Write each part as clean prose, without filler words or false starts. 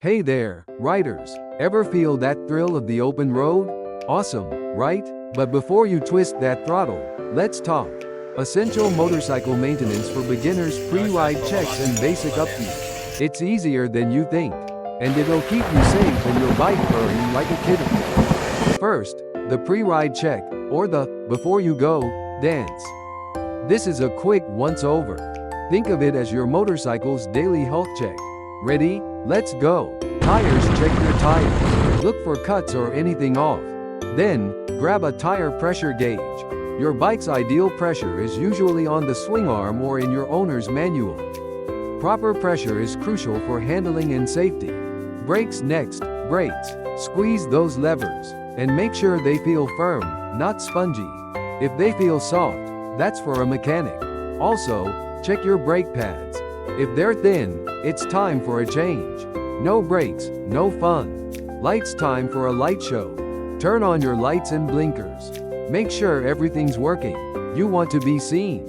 Hey there, riders! Ever feel that thrill of the open road? Awesome, right? But before you twist that throttle, let's talk. Essential motorcycle maintenance for beginners, pre-ride checks and basic upkeep. It's easier than you think, and it'll keep you safe and your bike purring like a kitten. First, the pre-ride check, or the before you go dance. This is a quick once-over. Think of it as your motorcycle's daily health check. Ready? Let's go. Tires, check your tires. Look for cuts or anything off. Then, grab a tire pressure gauge. Your bike's ideal pressure is usually on the swing arm or in your owner's manual. Proper pressure is crucial for handling and safety. Brakes next. Brakes. Squeeze those levers, and make sure they feel firm, not spongy. If they feel soft, that's for a mechanic. Also, check your brake pads. If they're thin, it's time for a change. No brakes, no fun. Lights, time for a light show. Turn on your lights and blinkers. Make sure everything's working. You want to be seen.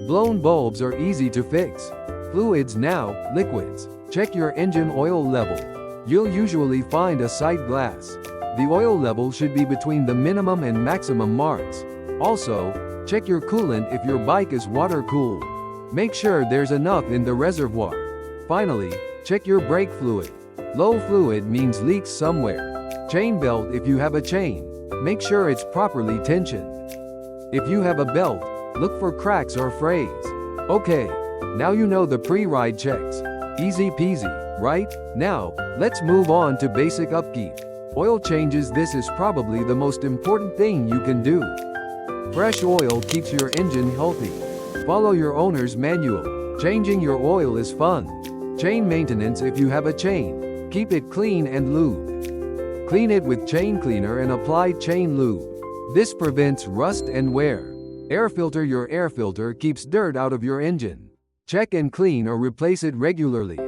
Blown bulbs are easy to fix. Fluids now, liquids. Check your engine oil level. You'll usually find a sight glass. The oil level should be between the minimum and maximum marks. Also, check your coolant if your bike is water-cooled. Make sure there's enough in the reservoir. Finally, check your brake fluid. Low fluid means leaks somewhere. Chain belt, if you have a chain, make sure it's properly tensioned. If you have a belt, look for cracks or frays. Okay, now you know the pre-ride checks. Easy peasy, right? Now, let's move on to basic upkeep. Oil changes. This is probably the most important thing you can do. Fresh oil keeps your engine healthy. Follow your owner's manual. Changing your oil is fun. Chain maintenance, if you have a chain, keep it clean and lubed. Clean it with chain cleaner and apply chain lube. This prevents rust and wear. Air filter, your air filter keeps dirt out of your engine. Check and clean or replace it regularly.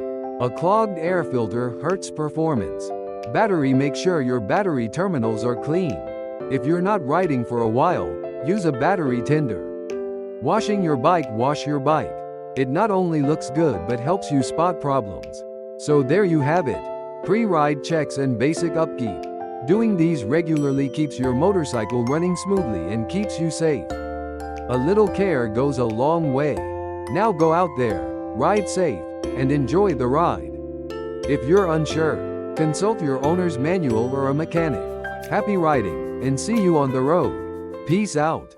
A clogged air filter hurts performance. Battery, make sure your battery terminals are clean. If you're not riding for a while, use a battery tender. Washing your bike, wash your bike. It not only looks good but helps you spot problems. So there you have it. Pre-ride checks and basic upkeep. Doing these regularly keeps your motorcycle running smoothly and keeps you safe. A little care goes a long way. Now go out there, ride safe, and enjoy the ride. If you're unsure, consult your owner's manual or a mechanic. Happy riding, and see you on the road. Peace out.